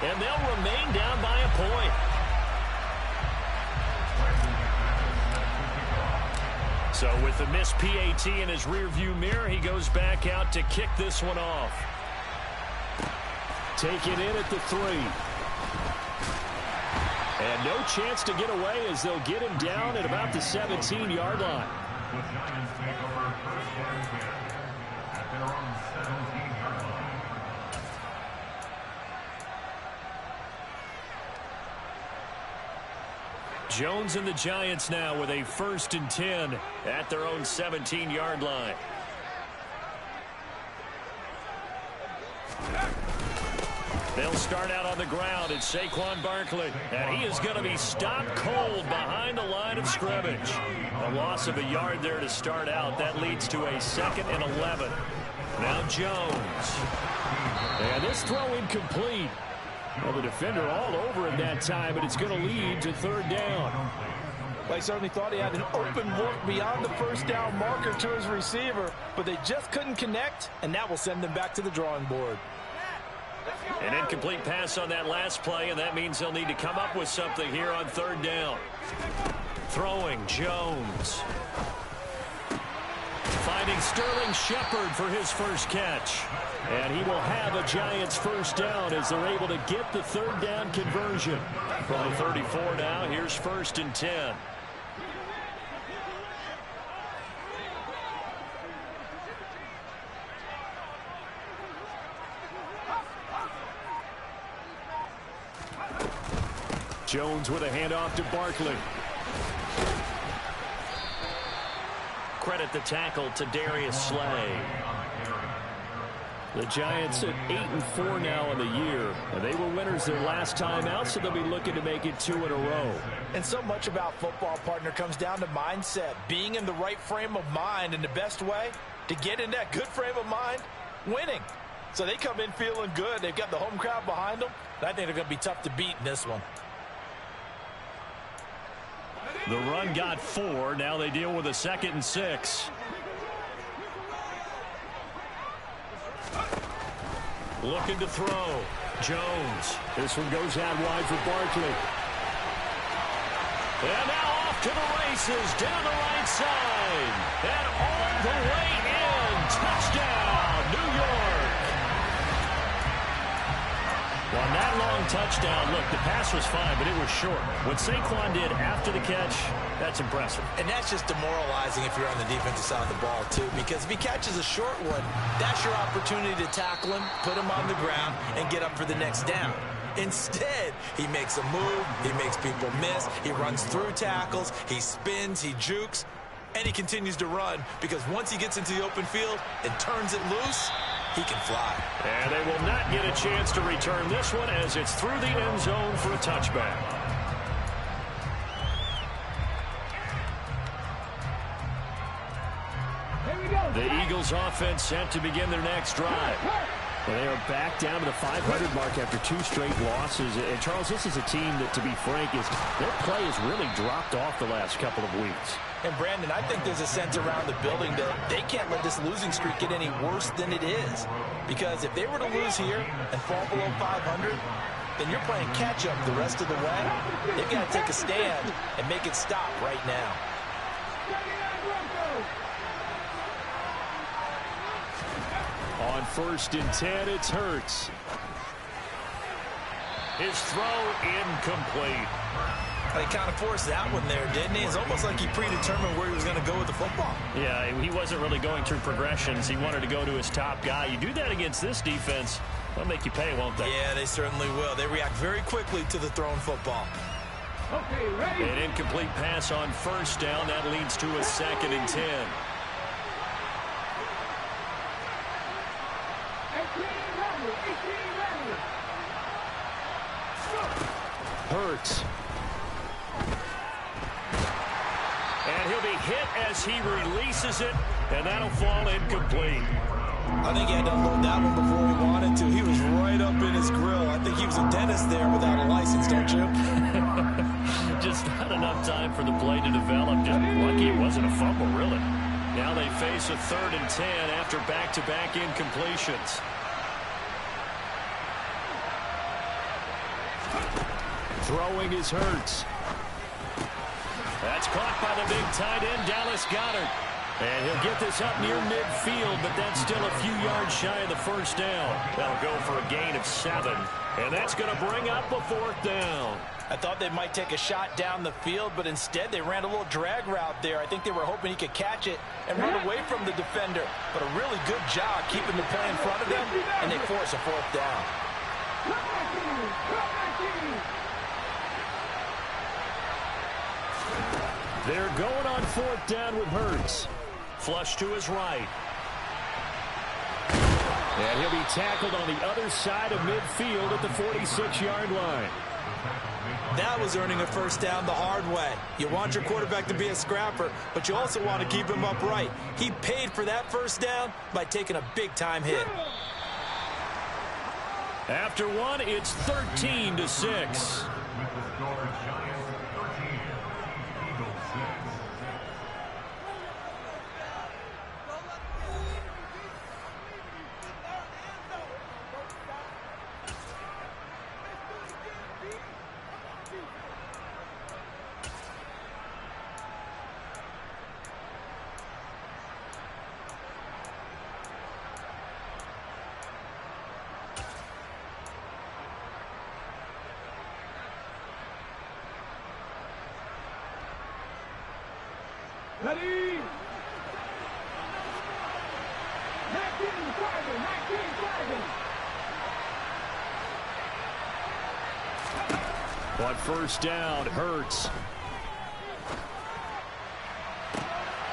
and they'll remain down by a point. So with the missed PAT in his rearview mirror, he goes back out to kick this one off. Taken in at the 3. And no chance to get away as they'll get him down at about the 17-yard line. The Giants take over first and 10 at their own 17-yard line. Jones and the Giants now with a 1st and 10 at their own 17-yard line. They'll start out on the ground. It's Saquon Barkley, and he is going to be stopped cold behind the line of scrimmage. A loss of a yard there to start out. That leads to a 2nd and 11. Now Jones. And this throw incomplete. Well, the defender all over him that time, but it's going to lead to 3rd down. They certainly thought he had an open look beyond the 1st down marker to his receiver, but they just couldn't connect, and that will send them back to the drawing board. An incomplete pass on that last play, and that means they'll need to come up with something here on 3rd down. Throwing Jones. Finding Sterling Shepard for his first catch. And he will have a Giants 1st down as they're able to get the 3rd down conversion. From the 34 now, here's 1st and 10. Jones with a handoff to Barkley. Credit the tackle to Darius Slay. The Giants at 8-4 now in the year. And they were winners their last time out, so they'll be looking to make it 2 in a row. And so much about football, partner, comes down to mindset. Being in the right frame of mind, and the best way to get in that good frame of mind, winning. So they come in feeling good. They've got the home crowd behind them. I think they're going to be tough to beat in this one. The run got 4. Now they deal with a 2nd and 6. Looking to throw. Jones. This one goes out wide for Barkley. And now off to the races down the right side. And all the way in. Touchdown, New York. On that long touchdown, look, the pass was fine, but it was short. What Saquon did after the catch, that's impressive. And that's just demoralizing if you're on the defensive side of the ball, too, because if he catches a short one, that's your opportunity to tackle him, put him on the ground, and get up for the next down. Instead, he makes a move, he makes people miss, he runs through tackles, he spins, he jukes, and he continues to run because once he gets into the open field and turns it loose, he can fly. And they will not get a chance to return this one as it's through the end zone for a touchback. The Eagles offense set to begin their next drive. Well, they are back down to the 500 mark after 2 straight losses. And, Charles, this is a team that, to be frank, their play has really dropped off the last couple of weeks. And, Brandon, I think there's a sense around the building that they can't let this losing streak get any worse than it is. Because if they were to lose here and fall below 500, then you're playing catch-up the rest of the way. They've got to take a stand and make it stop right now. On 1st and 10, it's Hurts. His throw incomplete. They kind of forced that one there, didn't he? It's almost like he predetermined where he was going to go with the football. Yeah, he wasn't really going through progressions. He wanted to go to his top guy. You do that against this defense, they'll make you pay, won't they? Yeah, they certainly will. They react very quickly to the thrown football. Okay, ready. An incomplete pass on 1st down. That leads to a 2nd and 10. Hurts. And he'll be hit as he releases it, and that'll fall incomplete. I think he had to unload that one before he wanted to. He was right up in his grill. I think he was a dentist there without a license, don't you? Just not enough time for the play to develop. Just lucky it wasn't a fumble, really. Now they face a 3rd and 10 after back-to-back incompletions. Throwing is Hurts. That's caught by the big tight end, Dallas Goedert. And he'll get this up near midfield, but that's still a few yards shy of the first down. That'll go for a gain of 7. And that's going to bring up a 4th down. I thought they might take a shot down the field, but instead they ran a little drag route there. I think they were hoping he could catch it and run away from the defender. But a really good job keeping the play in front of them, and they force a 4th down. They're going on 4th down with Hurts. Flush to his right. And he'll be tackled on the other side of midfield at the 46-yard line. That was earning a 1st down the hard way. You want your quarterback to be a scrapper, but you also want to keep him upright. He paid for that 1st down by taking a big-time hit. After 1, it's 13-6. With the score, Giants 13, Eagles 6. Ready? On 1st down, Hurts.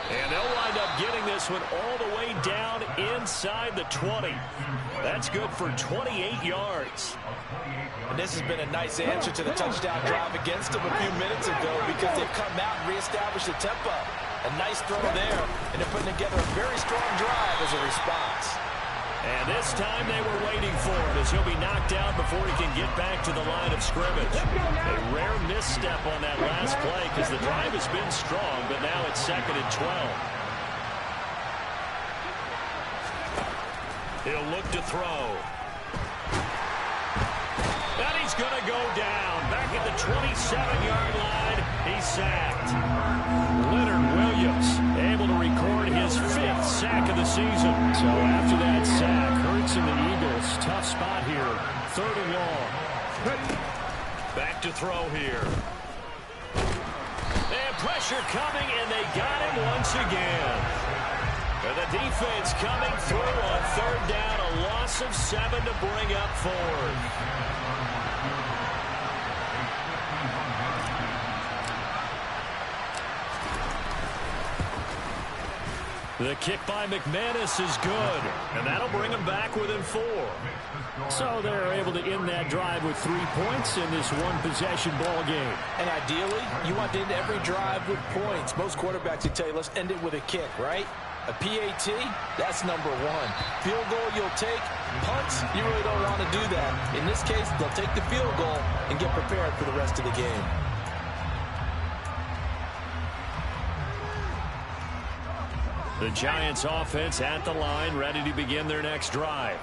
And they'll wind up getting this one all the way down inside the 20. That's good for 28 yards. And this has been a nice answer to the touchdown drive against them a few minutes ago because they've come out and reestablished the tempo. A nice throw there, and they're putting together a very strong drive as a response. And this time they were waiting for him as he'll be knocked out before he can get back to the line of scrimmage. A rare misstep on that last play because the drive has been strong, but now it's 2nd and 12. He'll look to throw. And he's going to go down. Back at the 27-yard line, he's sacked. Leonard Williams able to record his 5th sack of the season. So after that sack, Hurts and the Eagles, tough spot here. 3rd and long. Back to throw here. And pressure coming, and they got him once again. And the defense coming through on 3rd down, a loss of 7 to bring up 4th. The kick by McManus is good, and that'll bring them back within 4. So they're able to end that drive with 3 points in this one-possession ball game. And ideally, you want to end every drive with points. Most quarterbacks would tell you, let's end it with a kick, right? A PAT, that's number 1. Field goal you'll take. Punts, you really don't want to do that. In this case, they'll take the field goal and get prepared for the rest of the game. The Giants offense at the line, ready to begin their next drive.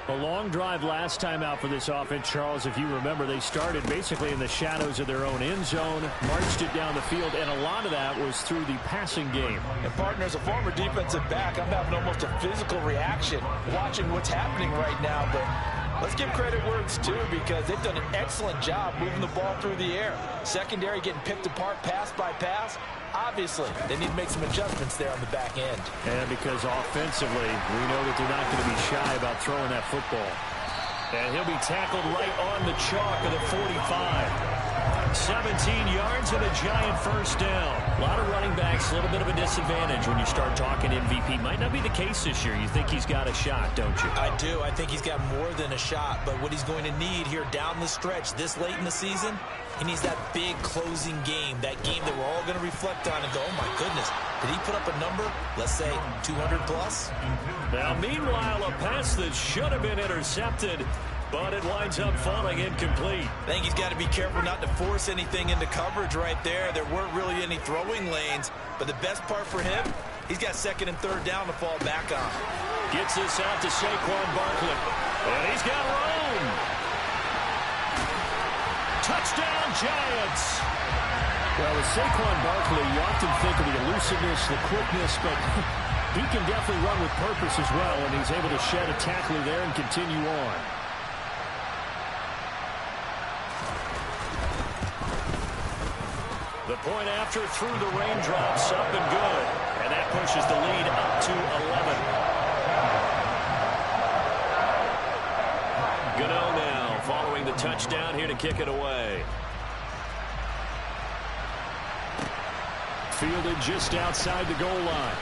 A long drive last time out for this offense, Charles. If you remember, they started basically in the shadows of their own end zone, marched it down the field, and a lot of that was through the passing game. And, partner, as a former defensive back, I'm having almost a physical reaction watching what's happening right now. But let's give credit where it's due because they've done an excellent job moving the ball through the air. Secondary getting picked apart pass by pass. Obviously, they need to make some adjustments there on the back end. And because offensively, we know that they're not going to be shy about throwing that football. And he'll be tackled right on the chalk of the 45. 17 yards and a giant 1st down. A lot of running backs, a little bit of a disadvantage when you start talking MVP. Might not be the case this year. You think he's got a shot, don't you? I do. I think he's got more than a shot. But what he's going to need here down the stretch this late in the season, he needs that big closing game, that game that we're all going to reflect on and go, oh, my goodness, did he put up a number, let's say, 200 plus? Now, meanwhile, a pass that should have been intercepted, but it winds up falling incomplete. I think he's got to be careful not to force anything into coverage right there. There weren't really any throwing lanes, but the best part for him, he's got 2nd and 3rd down to fall back on. Gets this out to Saquon Barkley, and he's got room. Touchdown, Giants! Well, with Saquon Barkley, you often think of the elusiveness, the quickness, but he can definitely run with purpose as well, and he's able to shed a tackler there and continue on. The point after through the raindrops, up and good. And that pushes the lead up to 11. Gano now following the touchdown here to kick it away. Fielded just outside the goal line.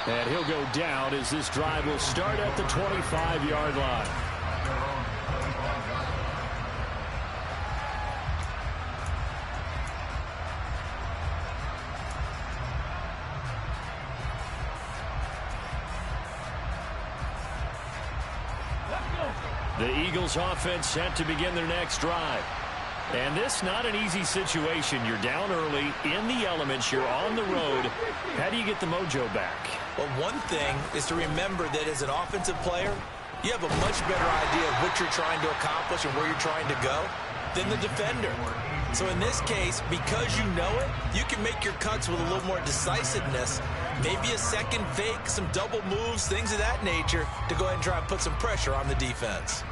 And he'll go down as this drive will start at the 25-yard line. The Eagles offense set to begin their next drive. And this not an easy situation. You're down early, in the elements, you're on the road. How do you get the mojo back? Well, one thing is to remember that as an offensive player, you have a much better idea of what you're trying to accomplish and where you're trying to go than the defender. So in this case, because you know it, you can make your cuts with a little more decisiveness. Maybe a second fake, some double moves, things of that nature to go ahead and try and put some pressure on the defense.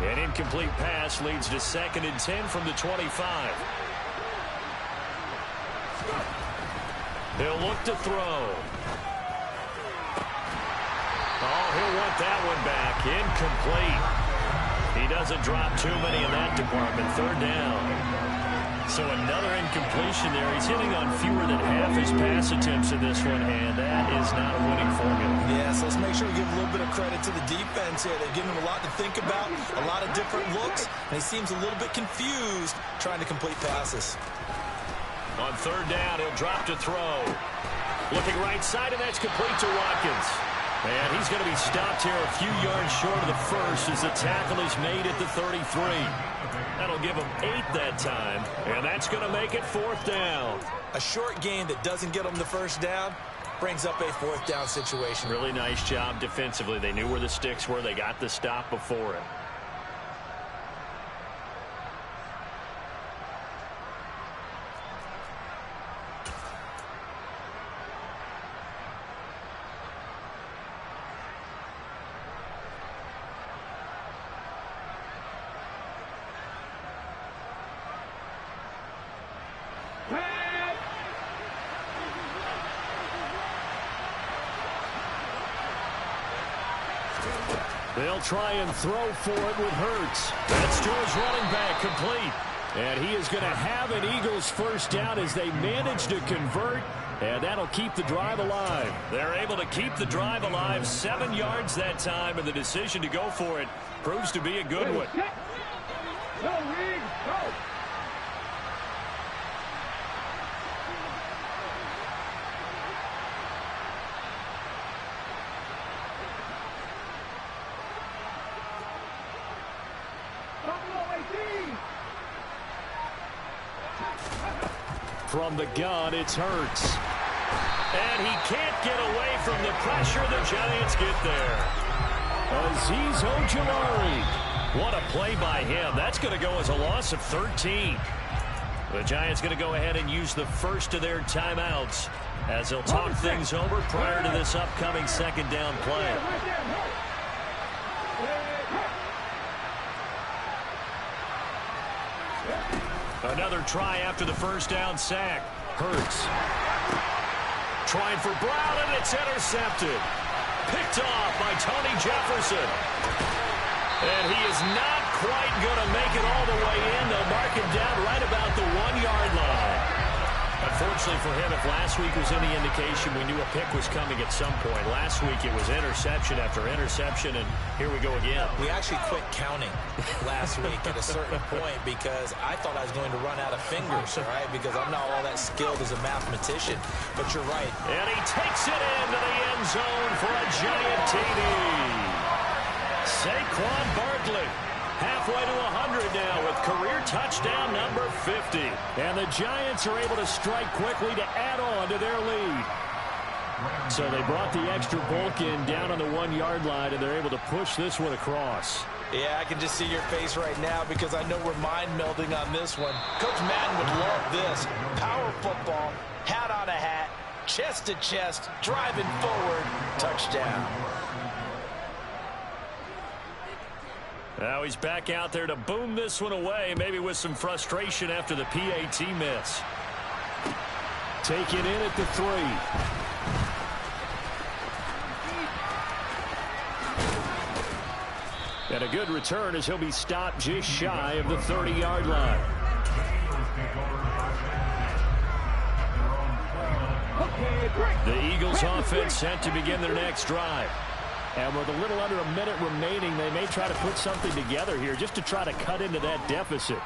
An incomplete pass leads to 2nd and 10 from the 25. He'll look to throw. Oh, he'll want that one back. Incomplete. He doesn't drop too many in that department. 3rd down. So another incompletion there. He's hitting on fewer than half his pass attempts in this one, and that is not a winning formula. Yeah, so let's make sure we give a little bit of credit to the defense here. They've given him a lot to think about, a lot of different looks, and he seems a little bit confused trying to complete passes. On 3rd down, he'll drop to throw. Looking right side, and that's complete to Watkins. And he's going to be stopped here a few yards short of the first as the tackle is made at the 33. That'll give him 8 that time, and that's going to make it 4th down. A short gain that doesn't get him the 1st down brings up a 4th down situation. Really nice job defensively. They knew where the sticks were. They got the stop before it. They'll try and throw for it with Hurts. That's to his running back, complete. And he is going to have an Eagles 1st down as they manage to convert, and that'll keep the drive alive. They're able to keep the drive alive, 7 yards that time, and the decision to go for it proves to be a good one. From the gun, it's Hurts. And he can't get away from the pressure. The Giants get there. Azeez Ojulari. What a play by him. That's going to go as a loss of 13. The Giants going to go ahead and use the first of their timeouts as they'll talk things over prior to this upcoming 2nd down play. Another try after the 1st down sack. Hurts. Trying for Brown, and it's intercepted. Picked off by Tony Jefferson. And he is not quite going to make it all the way in. They'll mark him down right about the 1-yard line. Unfortunately for him, if last week was any indication, we knew a pick was coming at some point. Last week it was interception after interception, and here we go again. We actually quit counting last week at a certain point because I thought I was going to run out of fingers, all right, because I'm not all that skilled as a mathematician. But you're right. And he takes it into the end zone for a Giant TD. Saquon Barkley. Halfway to 100 now with career touchdown number 50. And the Giants are able to strike quickly to add on to their lead. So they brought the extra bulk in down on the 1-yard line, and they're able to push this one across. Yeah, I can just see your face right now because I know we're mind melding on this one. Coach Madden would love this. Power football, hat on a hat, chest to chest, driving forward, touchdown. Now he's back out there to boom this one away, maybe with some frustration after the PAT miss. Taken in at the 3. And a good return as he'll be stopped just shy of the 30-yard line. The Eagles offense set to begin their next drive. And with a little under a minute remaining, they may try to put something together here just to try to cut into that deficit.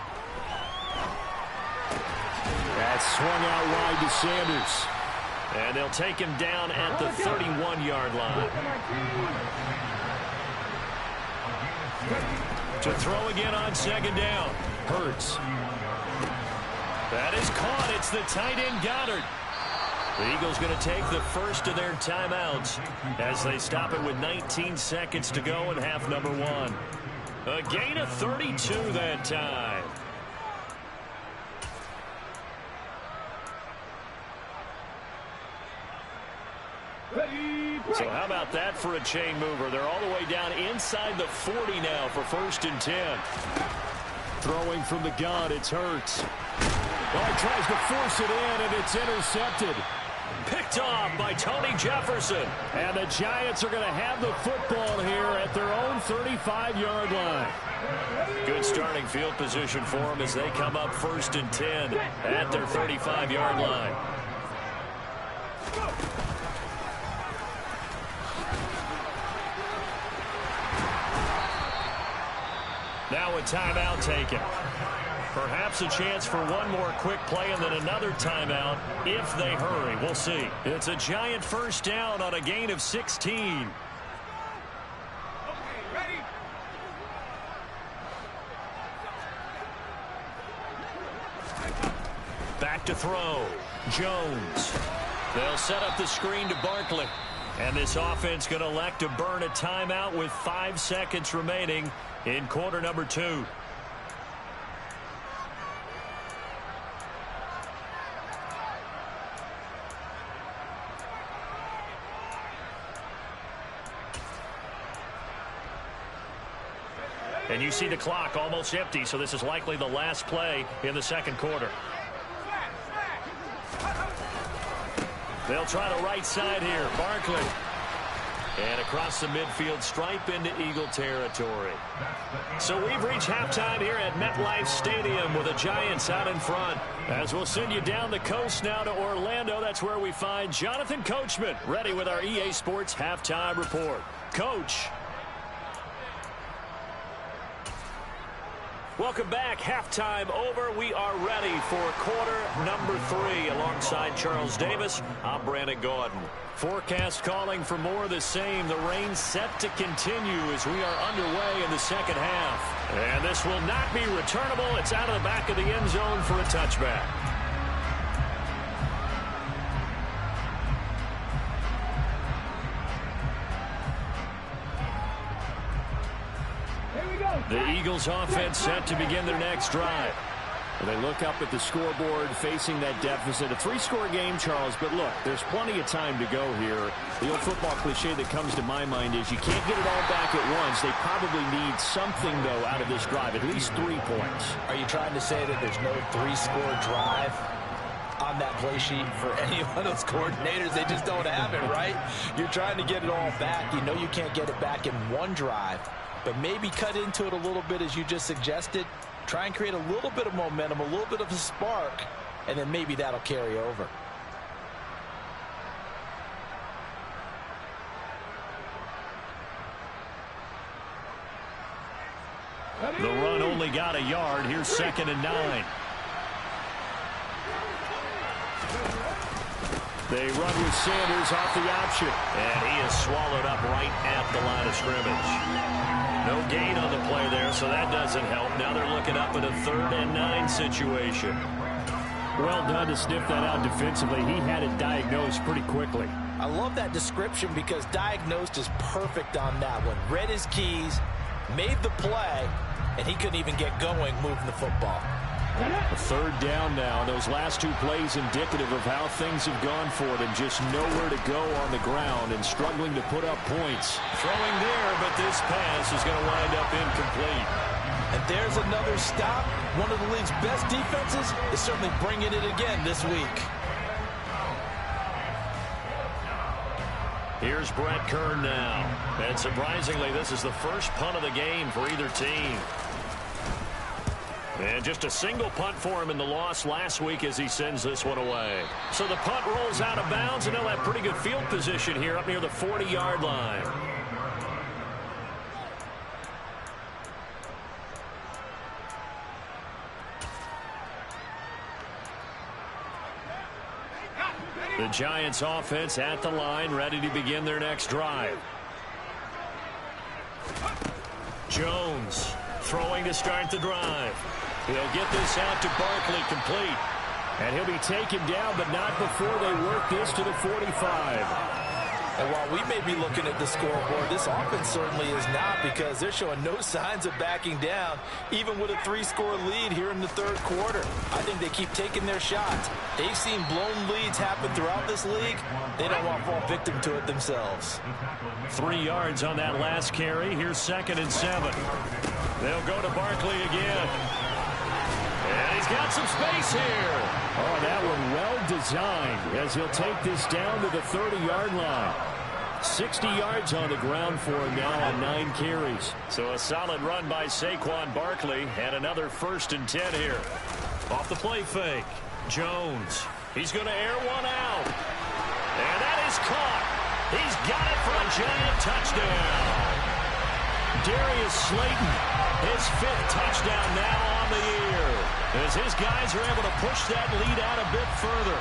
That's swung out wide to Sanders. And they'll take him down at the 31-yard line. To throw again on second down. Hurts. That is caught. It's the tight end Goddard. The Eagles going to take the first of their timeouts as they stop it with 19 seconds to go in half number 1. A gain of 32 that time. So how about that for a chain mover? They're all the way down inside the 40 now for 1st and 10. Throwing from the gun, it's Hurts. Oh, he tries to force it in, and it's intercepted. Picked off by Tony Jefferson. And the Giants are going to have the football here at their own 35-yard line. Good starting field position for them as they come up 1st and 10 at their 35-yard line. Now a timeout taken. Perhaps a chance for one more quick play and then another timeout if they hurry. We'll see. It's a Giant first down on a gain of 16. Back to throw. Jones. They'll set up the screen to Barkley. And this offense going to elect to burn a timeout with 5 seconds remaining in quarter number 2. And you see the clock almost empty, so this is likely the last play in the second quarter. They'll try the right side here. Barkley. And across the midfield stripe into Eagle territory. So we've reached halftime here at MetLife Stadium with the Giants out in front. As we'll send you down the coast now to Orlando. That's where we find Jonathan Coachman ready with our EA Sports halftime report. Coach. Welcome back. Halftime over. We are ready for quarter number 3. Alongside Charles Davis, I'm Brandon Gordon. Forecast calling for more of the same. The rain set to continue as we are underway in the second half. And this will not be returnable. It's out of the back of the end zone for a touchback. The Eagles offense set to begin their next drive. They look up at the scoreboard facing that deficit. A 3-score game, Charles, but look, there's plenty of time to go here. The old football cliche that comes to my mind is you can't get it all back at once. They probably need something, though, out of this drive, at least 3 points. Are you trying to say that there's no 3-score drive on that play sheet for any one of those coordinators? They just don't have it, right? You're trying to get it all back. You know you can't get it back in one drive. But maybe cut into it a little bit as you just suggested. Try and create a little bit of momentum, a little bit of a spark, and then maybe that'll carry over. The run only got a yard. Here's 2nd and 9. They run with Sanders off the option. And he is swallowed up right at the line of scrimmage. No gain on the play there, so that doesn't help. Now they're looking up at a 3rd and 9 situation. Well done to sniff that out defensively. He had it diagnosed pretty quickly. I love that description because diagnosed is perfect on that one. Read his keys, made the play, and he couldn't even get going moving the football. A third down now. Those last two plays indicative of how things have gone for them. Just nowhere to go on the ground and struggling to put up points. Throwing there, but this pass is going to wind up incomplete. And there's another stop. One of the league's best defenses is certainly bringing it again this week. Here's Brett Kern now. And surprisingly, this is the first punt of the game for either team. And just a single punt for him in the loss last week as he sends this one away. So the punt rolls out of bounds, and they'll have pretty good field position here up near the 40-yard line. The Giants offense at the line, ready to begin their next drive. Jones throwing to start the drive. He'll get this out to Barkley, complete. And he'll be taken down, but not before they work this to the 45. And while we may be looking at the scoreboard, this offense certainly is not, because they're showing no signs of backing down, even with a 3-score lead here in the third quarter. I think they keep taking their shots. They've seen blown leads happen throughout this league. They don't want to fall victim to it themselves. 3 yards on that last carry. Here's 2nd and 7. They'll go to Barkley again. And he's got some space here. Oh, that one well designed as he'll take this down to the 30-yard line. 60 yards on the ground for him now on 9 carries. So a solid run by Saquon Barkley, and another 1st and 10 here. Off the play fake. Jones. He's going to air one out. And that is caught. He's got it for a giant touchdown. Darius Slayton, his 5th touchdown now on the year, as his guys are able to push that lead out a bit further.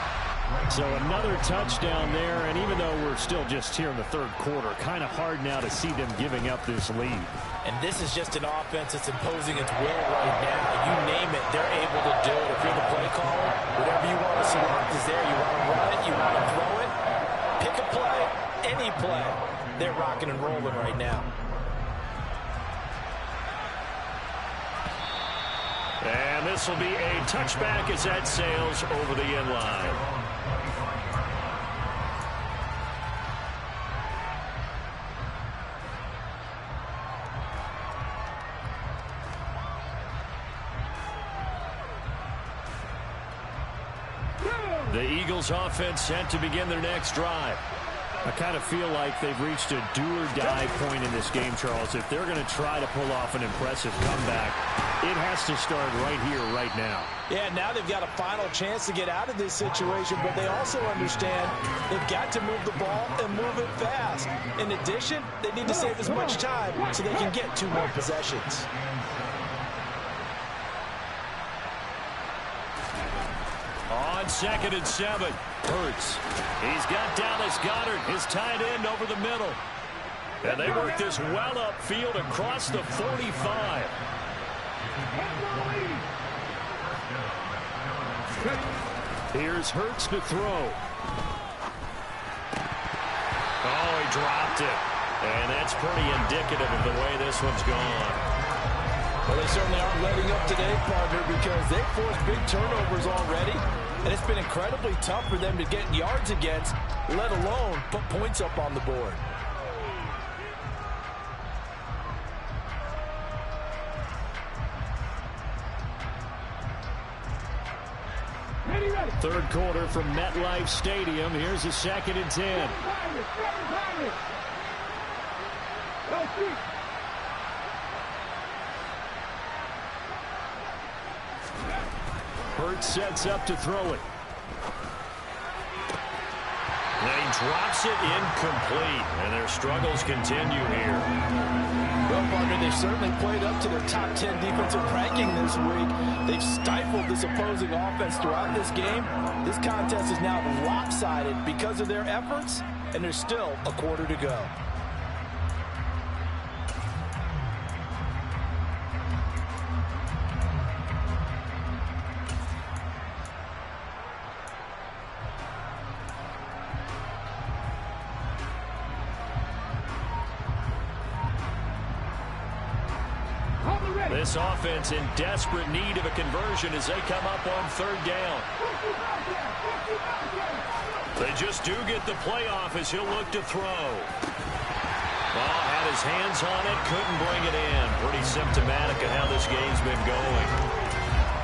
So another touchdown there, and even though we're still just here in the third quarter, kind of hard now to see them giving up this lead. And this is just an offense that's imposing its will right now. You name it, they're able to do it. If you're the play caller, whatever you want to select is there. You want to run it, you want to throw it, pick a play, any play. They're rocking and rolling right now. And this will be a touchback as that sails over the end line. The Eagles offense set to begin their next drive. I kind of feel like they've reached a do-or-die point in this game, Charles. If they're going to try to pull off an impressive comeback, it has to start right here, right now. Yeah, now they've got a final chance to get out of this situation, but they also understand they've got to move the ball and move it fast. In addition, they need to save as much time so they can get 2 more possessions. On 2nd and 7, Hurts. He's got Dallas Goedert, his tight end, over the middle. And they work this well upfield across the 45. Here's Hurts to throw. Oh, he dropped it. And that's pretty indicative of the way this one's gone. Well, they certainly aren't letting up today, partner, because they've forced big turnovers already, and it's been incredibly tough for them to get yards against, let alone put points up on the board. Third quarter from MetLife Stadium. Here's a 2nd and 10. Hurts sets up to throw it. And he drops it incomplete, and their struggles continue here. Well, partner, they've certainly played up to their top 10 defensive ranking this week. They've stifled this opposing offense throughout this game. This contest is now lopsided because of their efforts, and there's still a quarter to go. This offense in desperate need of a conversion as they come up on third down. They just do get the playoff as he'll look to throw. Well, had his hands on it, couldn't bring it in. Pretty symptomatic of how this game's been going.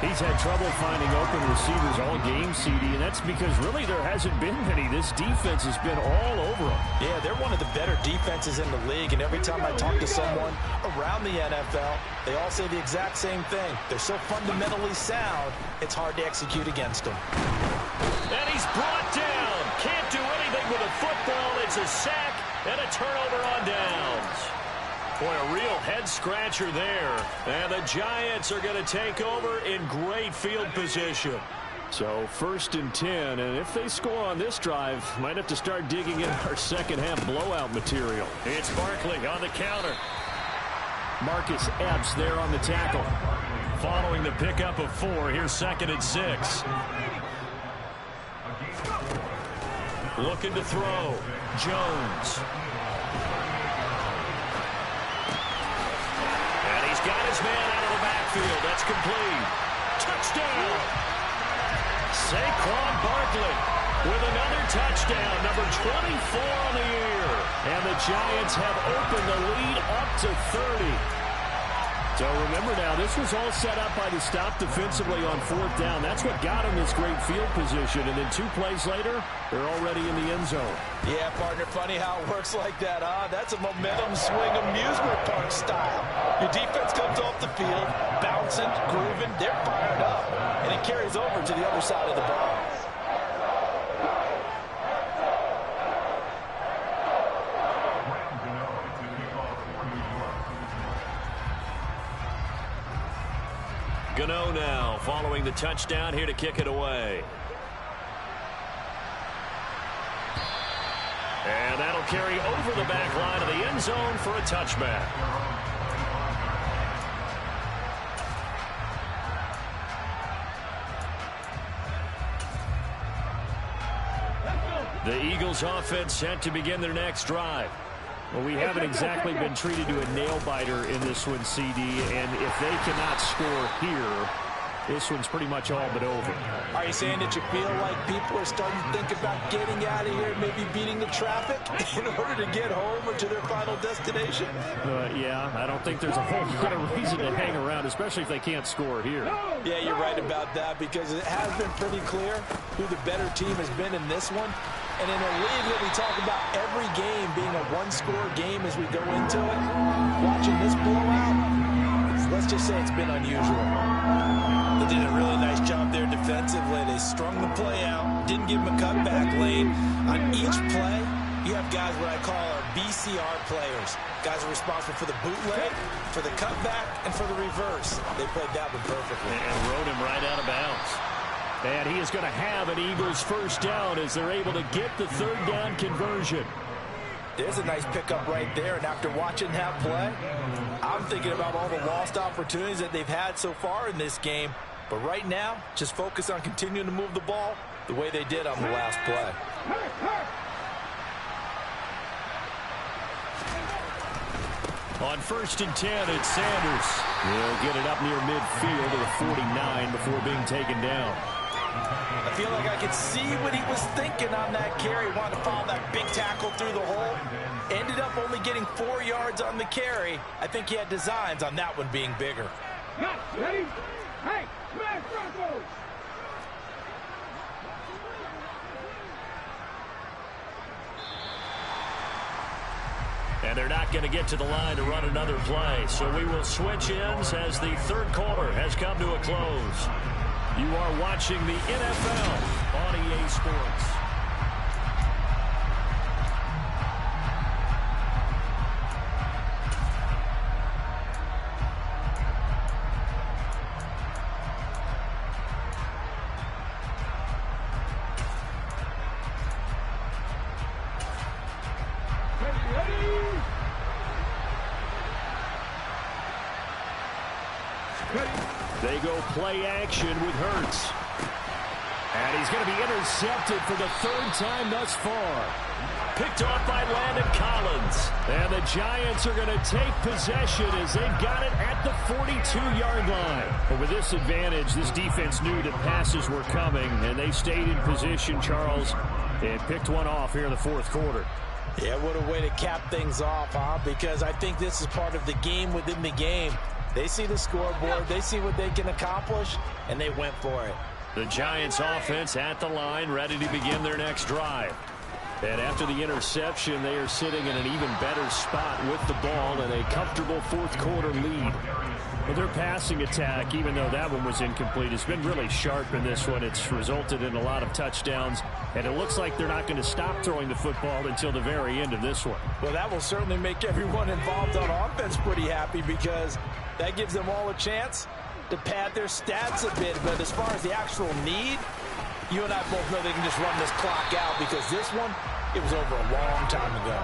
He's had trouble finding open receivers all game, CD, and that's because really there hasn't been many. This defense has been all over him. Yeah, they're one of the better defenses in the league, and every time I talk to someone around the NFL, they all say the exact same thing. They're so fundamentally sound, it's hard to execute against them. And he's brought down. Can't do anything with a football. It's a sack and a turnover on downs. Boy, a real head-scratcher there. And the Giants are going to take over in great field position. So 1st and 10, and if they score on this drive, might have to start digging in our second-half blowout material. It's Barkley on the counter. Marcus Epps there on the tackle. Following the pickup of 4, here's 2nd and 6. Looking to throw. Jones. Got his man out of the backfield. That's complete. Touchdown. Saquon Barkley with another touchdown, number 24 on the year. And the Giants have opened the lead up to 30. So remember now, this was all set up by the stop defensively on 4th down. That's what got them this great field position. And then 2 plays later, they're already in the end zone. Yeah, partner, funny how it works like that, huh? That's a momentum swing amusement park style. Your defense comes off the field, bouncing, grooving, they're fired up. And it carries over to the other side of the ball. Gano now following the touchdown here to kick it away. And that'll carry over the back line of the end zone for a touchback. The Eagles offense set to begin their next drive. Well, we haven't exactly been treated to a nail-biter in this one, CD, and if they cannot score here, this one's pretty much all but over. Are you saying that you feel like people are starting to think about getting out of here, maybe beating the traffic in order to get home or to their final destination? Yeah, I don't think there's a whole lot of reason to hang around, especially if they can't score here. Yeah, you're right about that because it has been pretty clear who the better team has been in this one. And in a league that we talk about every game being a one-score game as we go into it, watching this blowout, let's just say it's been unusual. They did a really nice job there defensively. They strung the play out, didn't give them a cutback lane. On each play, you have guys what I call our BCR players. Guys are responsible for the bootleg, for the cutback, and for the reverse. They played that one perfectly. And rode him right out of bounds. And he is going to have an Eagles first down as they're able to get the 3rd down conversion. There's a nice pickup right there, and after watching that play, I'm thinking about all the lost opportunities that they've had so far in this game. But right now, just focus on continuing to move the ball the way they did on the last play. On 1st and 10, it's Sanders. He'll get it up near midfield to the 49 before being taken down. I feel like I could see what he was thinking on that carry. Wanted to follow that big tackle through the hole. Ended up only getting 4 yards on the carry. I think he had designs on that one being bigger. Ready? Hey, smash Broncos! And they're not going to get to the line to run another play. So we will switch ends as the 3rd quarter has come to a close. You are watching the NFL on EA Sports. They go play action with Hurts. And he's going to be intercepted for the 3rd time thus far. picked off by Landon Collins. And the Giants are going to take possession as they've got it at the 42-yard line. But with this advantage, this defense knew that passes were coming, and they stayed in position, Charles, and picked one off here in the fourth quarter. Yeah, what a way to cap things off, huh? Because I think this is part of the game within the game. They see the scoreboard, they see what they can accomplish, and they went for it. The Giants offense at the line, ready to begin their next drive. And after the interception, they are sitting in an even better spot with the ball and a comfortable fourth quarter lead. But their passing attack, even though that one was incomplete, has been really sharp in this one. It's resulted in a lot of touchdowns, and it looks like they're not going to stop throwing the football until the very end of this one. Well, that will certainly make everyone involved on offense pretty happy because that gives them all a chance to pad their stats a bit. But as far as the actual need, you and I both know they can just run this clock out because this one, it was over a long time ago.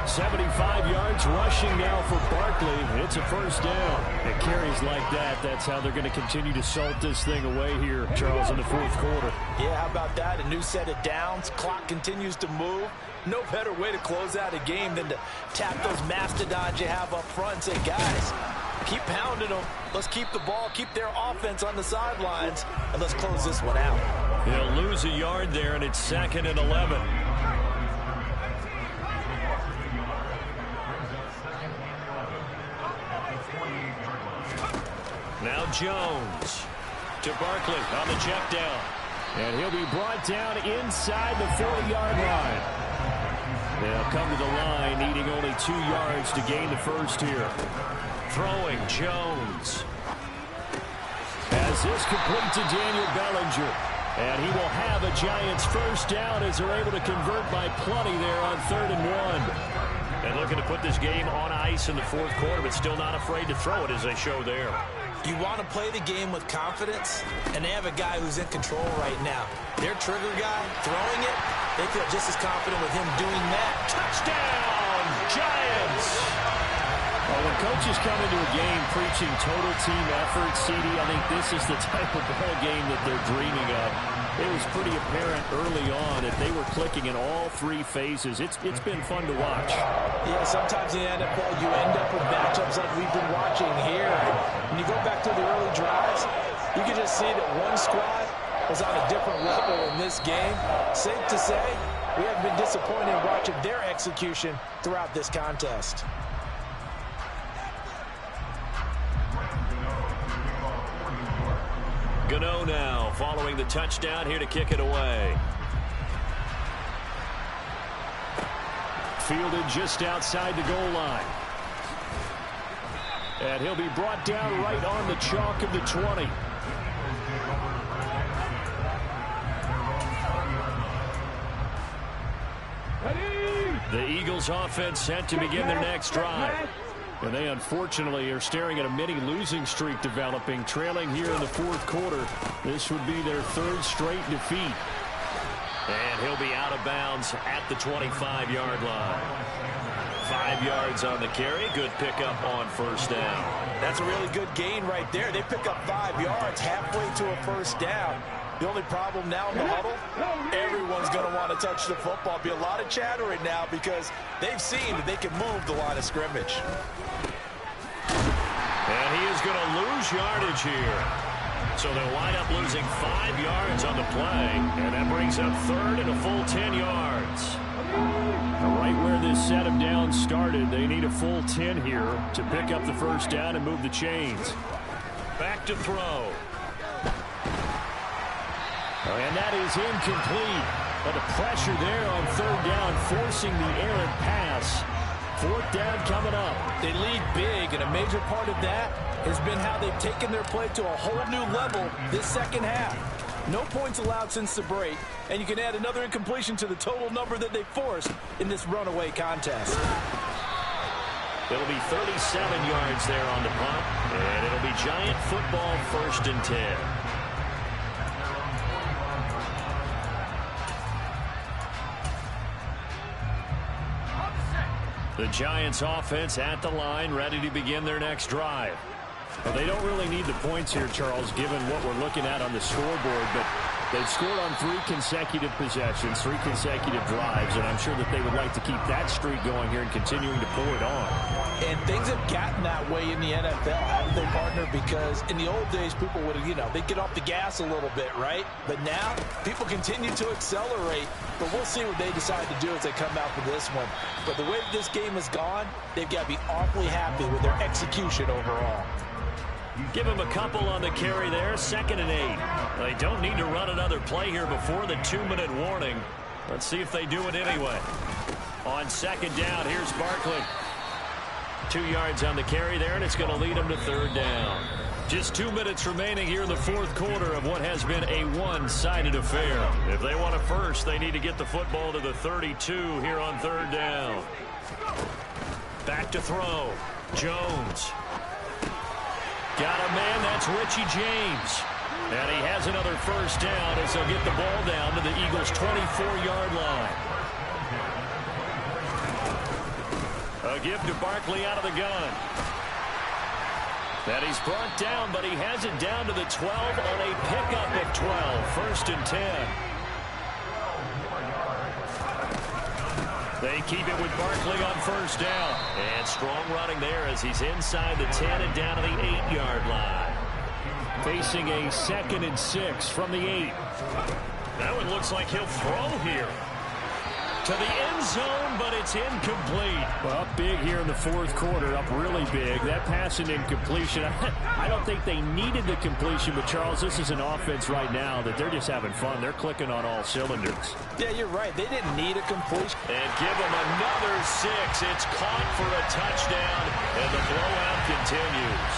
75 yards rushing now for Barkley. It's a first down. It carries like that. That's how they're going to continue to salt this thing away here, Charles, in the fourth quarter. Yeah, how about that? A new set of downs. Clock continues to move. No better way to close out a game than to tap those mastodons you have up front and say, guys, keep pounding them. Let's keep the ball, keep their offense on the sidelines, and let's close this one out. He'll lose a yard there, and it's 2nd and 11. Now Jones to Barkley on the check down. And he'll be brought down inside the 40-yard line. They'll come to the line, needing only 2 yards to gain the first here. Throwing Jones. As this complete to Daniel Bellinger. And he will have a Giants first down as they're able to convert by plenty there on 3rd and 1. And looking to put this game on ice in the fourth quarter, but still not afraid to throw it as they show there. You want to play the game with confidence, and they have a guy who's in control right now. Their trigger guy, throwing it, they feel just as confident with him doing that. Touchdown, Giants! Well, when coaches come into a game preaching total team effort, CD, I think this is the type of ball game that they're dreaming of. It was pretty apparent early on that they were clicking in all 3 phases. It's been fun to watch. Yeah, sometimes in the NFL you end up with matchups like we've been watching here. When you go back to the early drives, you can just see that one squad was on a different level in this game. Safe to say, we have been disappointed in watching their execution throughout this contest. Gano now following the touchdown here to kick it away. Fielded just outside the goal line. And he'll be brought down right on the chalk of the 20. The Eagles offense set to begin their next drive. And they unfortunately are staring at a mini losing streak developing, trailing here in the fourth quarter. This would be their 3rd straight defeat. And he'll be out of bounds at the 25-yard line. 5 yards on the carry. Good pickup on first down. That's a really good gain right there. They pick up 5 yards halfway to a first down. The only problem now in the huddle, everyone's going to want to touch the football. Be a lot of chatter right now because they've seen that they can move the line of scrimmage. And he is going to lose yardage here. So they'll wind up losing 5 yards on the play. And that brings up 3rd and a full 10 yards. Right where this set of downs started, they need a full 10 here to pick up the first down and move the chains. Back to throw. And that is incomplete. But the pressure there on 3rd down, forcing the errant pass. 4th down coming up. They lead big, and a major part of that has been how they've taken their play to a whole new level this second half. No points allowed since the break, and you can add another incompletion to the total number that they forced in this runaway contest. It'll be 37 yards there on the punt, and it'll be Giant football 1st and 10. The Giants offense at the line, ready to begin their next drive. Well, they don't really need the points here, Charles, given what we're looking at on the scoreboard, but They've scored on 3 consecutive possessions, 3 consecutive drives, and I'm sure that they would like to keep that streak going here and continuing to pull it on. And things have gotten that way in the NFL, haven't they, partner? Because in the old days, people would have, they'd get off the gas a little bit, right? But now, people continue to accelerate, but we'll see what they decide to do as they come out for this one. But the way that this game has gone, they've got to be awfully happy with their execution overall. Give him a couple on the carry there, 2nd and 8. They don't need to run another play here before the 2-minute warning. Let's see if they do it anyway. On 2nd down, here's Barkley. 2 yards on the carry there, and it's going to lead them to 3rd down. Just 2 minutes remaining here in the 4th quarter of what has been a one-sided affair. If they want a first, they need to get the football to the 32 here on 3rd down. Back to throw. Jones. Got a man, that's Richie James. And he has another first down as they'll get the ball down to the Eagles' 24-yard line. A give to Barkley out of the gun. And he's brought down, but he has it down to the 12 on a pickup of 12. 1st and 10. They keep it with Barkley on 1st down. And strong running there as he's inside the 10 and down to the 8-yard line. Facing a 2nd and 6 from the 8. That one looks like he'll throw here. To the end zone, but it's incomplete. Well, up big here in the 4th quarter, up really big. That pass and incompletion, I don't think they needed the completion, but Charles, this is an offense right now that they're just having fun. They're clicking on all cylinders. Yeah, you're right. They didn't need a completion. And give them another 6. It's caught for a touchdown, and the blowout continues.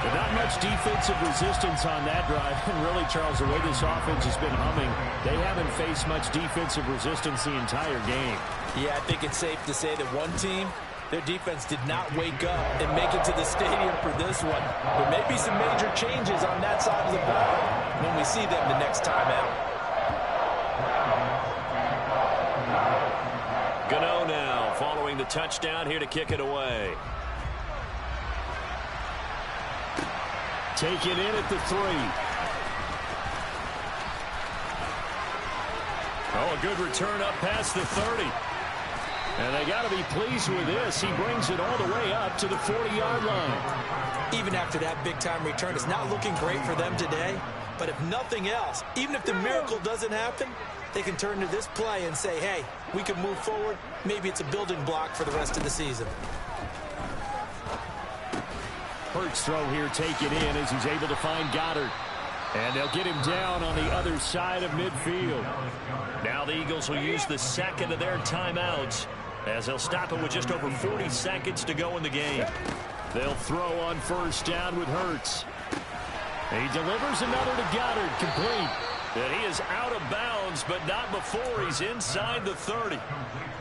But not much defensive resistance on that drive. And really, Charles, the way this offense has been humming, they haven't faced much defensive resistance the entire game. Yeah, I think it's safe to say that one team, their defense did not wake up and make it to the stadium for this one. There may be some major changes on that side of the ball when we see them the next time out. Gano now following the touchdown here to kick it away. Take it in at the 3. Oh, a good return up past the 30. And they got to be pleased with this. He brings it all the way up to the 40-yard line. Even after that big-time return, it's not looking great for them today. But if nothing else, even if the miracle doesn't happen, they can turn to this play and say, hey, we can move forward. Maybe it's a building block for the rest of the season. Hurts throw here, take it in as he's able to find Goddard. And they'll get him down on the other side of midfield. Now the Eagles will use the 2nd of their timeouts as they'll stop it with just over 40 seconds to go in the game. They'll throw on 1st down with Hurts. He delivers another to Goddard, complete. And he is out of bounds, but not before he's inside the 30.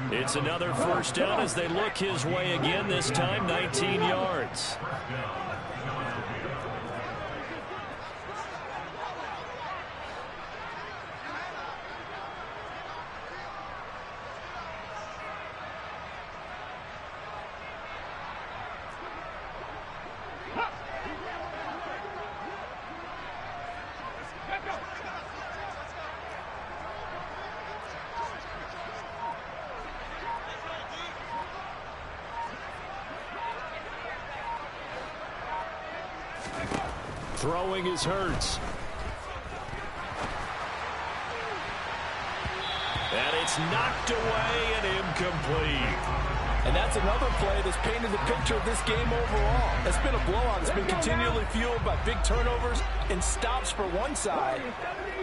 It's another 1st down as they look his way again, this time 19 yards. Throwing is Hurts. And it's knocked away and incomplete. And that's another play that's painted the picture of this game overall. It's been a blowout. It's been continually fueled by big turnovers and stops for one side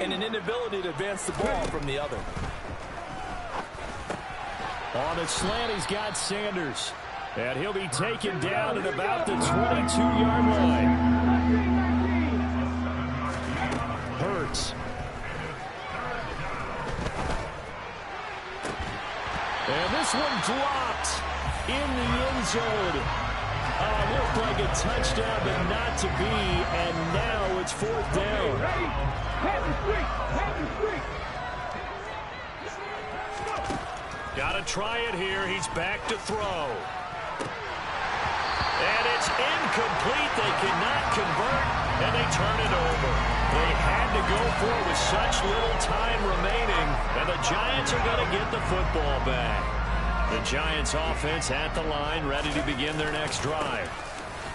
and an inability to advance the ball from the other. On a slant, he's got Sanders. And he'll be taken down at about the 22-yard line. Hurts. And this one dropped in the end zone. Looked like a touchdown, but not to be. And now it's 4th down. Got to try it here. He's back to throw. And it's incomplete. They cannot convert, and they turn it over. They had to go for it with such little time remaining, and the Giants are going to get the football back. The Giants offense at the line, ready to begin their next drive.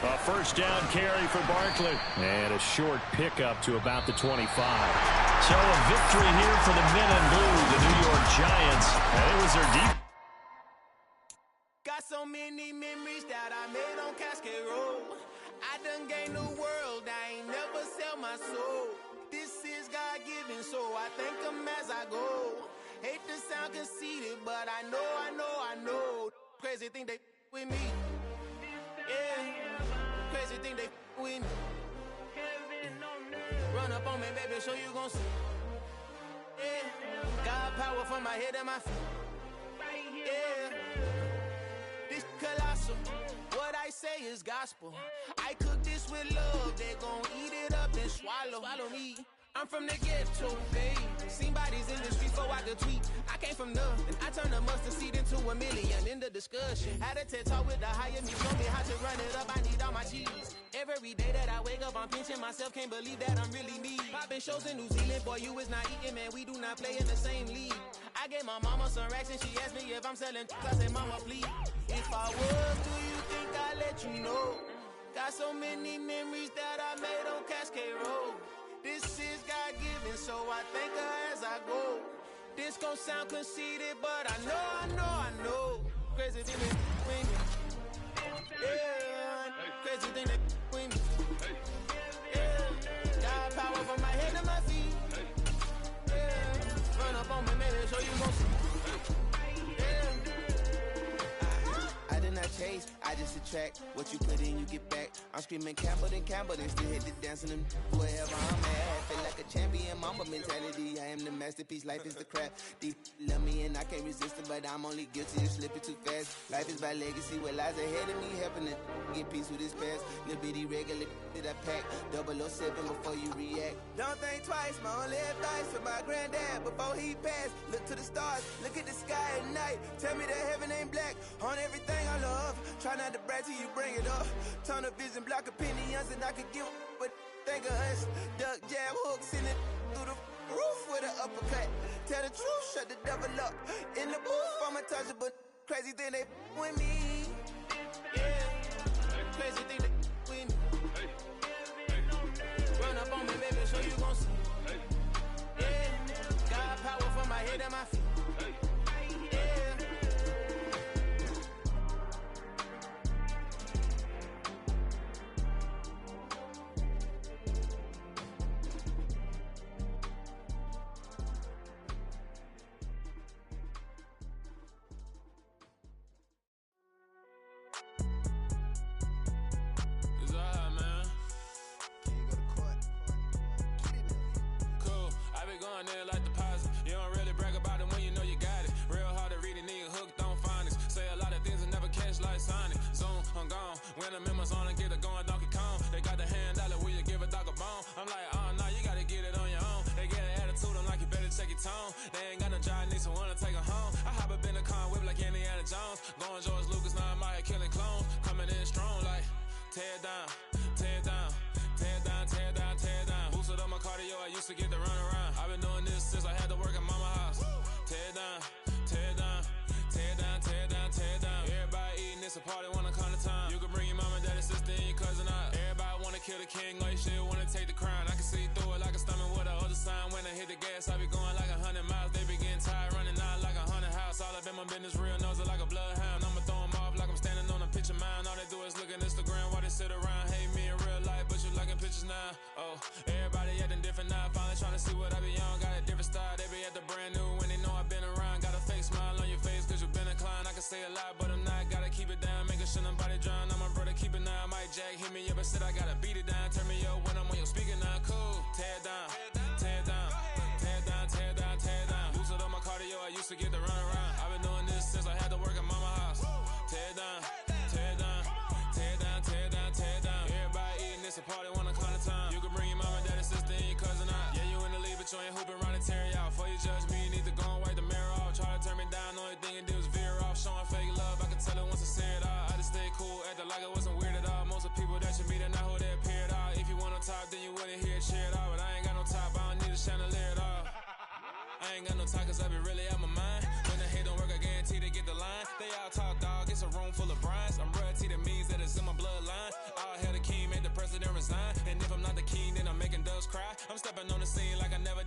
A first down carry for Barkley. And a short pickup to about the 25. So a victory here for the men in blue, the New York Giants. And it was their deep. Got so many memories that I made on Cascade Road. I done gained the world, I ain't never sell my soul. This is God-given, so I thank him as I go. Hate to sound conceited, but I know. Crazy thing they with me. Yeah, crazy thing they with me. Run up on me, baby, so you gon' see. Yeah, God power from my head and my feet. Yeah, this colossal. What I say is gospel. I cook this with love. They gon' eat it up and swallow me. I'm from the ghetto, babe. Seen bodies in the street before I could tweet. I came from nothing. I turned a mustard seed into a million in the discussion. Had a TED talk with the higher me. Show me how to run it up. I need all my cheese. Every day that I wake up, I'm pinching myself. Can't believe that I'm really me. Popping shows in New Zealand. Boy, you is not eating, man. We do not play in the same league. I gave my mama some racks and she asked me if I'm selling. I said, mama, please. If I was, do you think I'd let you know? Got so many memories that I made on Cascade Road. This is God-given, so I thank her as I go. This gon' sound conceited, but I know. Crazy thing that with me. Yeah, crazy thing that with me. Yeah, God power from my head to my feet. Yeah, run up on me, maybe, so you gon' see. I did not chase, I just attract. What you put in, you get back. I'm screaming Campbell, then still hit the dancing and wherever I'm at. Feel like a champion, mamba mentality. I am the masterpiece, life is the craft. Deep love me and I can't resist it, but I'm only guilty of slipping too fast. Life is by legacy, what lies ahead of me, helping to get peace with this past. Little bitty regular that I pack, 007 before you react. Don't think twice, my only advice for my granddad before he passed. Look to the stars, look at the sky at night. Tell me that heaven ain't black on everything I love. Try not to brag till you bring it up. Tunnel vision, block opinions, and I could give but think of us. Duck jab hooks in it through the roof with an uppercut. Tell the truth, shut the devil up. In the booth, I'm untouchable. Crazy thing they with me. Yeah, crazy thing they with me. Run up on me, baby, so you gon' see. Yeah, God power from my head and my feet. They ain't got no job, need someone to take her home. I hop up in the car, whip like Indiana Jones. Going George Lucas, now I'm out here killing clones. Coming in strong like, tear down, tear down, tear down, tear down, tear down. Boosted up my cardio, I used to get to run around. I've been doing this since I had to work at mama house. Tear down, tear down, tear down, tear down, tear down. Everybody eating, it's a party, wanna come to time. You can bring your mama, daddy, sister, and your cousin out. Everybody wanna kill the king, or you shit wanna take the crown. I can see through it like a stomach with a other sign. When I hit the gas, I be going like 100 miles. They be getting tired, running out like 100 house. All up in my business, real nose it like a bloodhound. I'ma throw them off like I'm standing on a picture mound. All they do is look at Instagram while they sit around. Hate me in real life, but you liking pictures now. Oh, everybody acting different now. Finally trying to see what I be on. Got a different style, they be at the brand new when they know I've been around. Got a fake smile on your face cause you been inclined. I can say a lot, but I'm not. Gotta keep it down, making sure nobody drown. I'm my brother, keep it now. Mike Jack hit me up and said I gotta beat it down. Turn me up when I'm on your speaker now. Cool, tear down, tear down, tear down, tear down, tear down. Boosted up my cardio, I used to get to run around. I've been doing this since I had to work at mama house. Tear down, tear down, tear down, tear down, tear down. Everybody eating, it's a party, wanna come to time. You can bring your mama, daddy, sister, and your cousin out. Yeah, you in the league, but you ain't hooping around and tear you out. Before you judge me, you need to go and wipe the mirror off. Try to turn me down, only thing it did was veer off. Showing fake love, I can tell it once I say it out. I just stay cool, acting like it wasn't weird at all. top, then you wouldn't hear cheer at all. But I ain't got no top, I don't need a chandelier at all. I ain't got no talk, cause I be really out my mind. When the hate don't work, I guarantee to get the line. They all talk, dog, it's a room full of brinds. I'm royalty, that means that it's in my bloodline. All hail the king, make the president resign. And if I'm not the king, then I'm making doves cry. I'm stepping on the scene like I never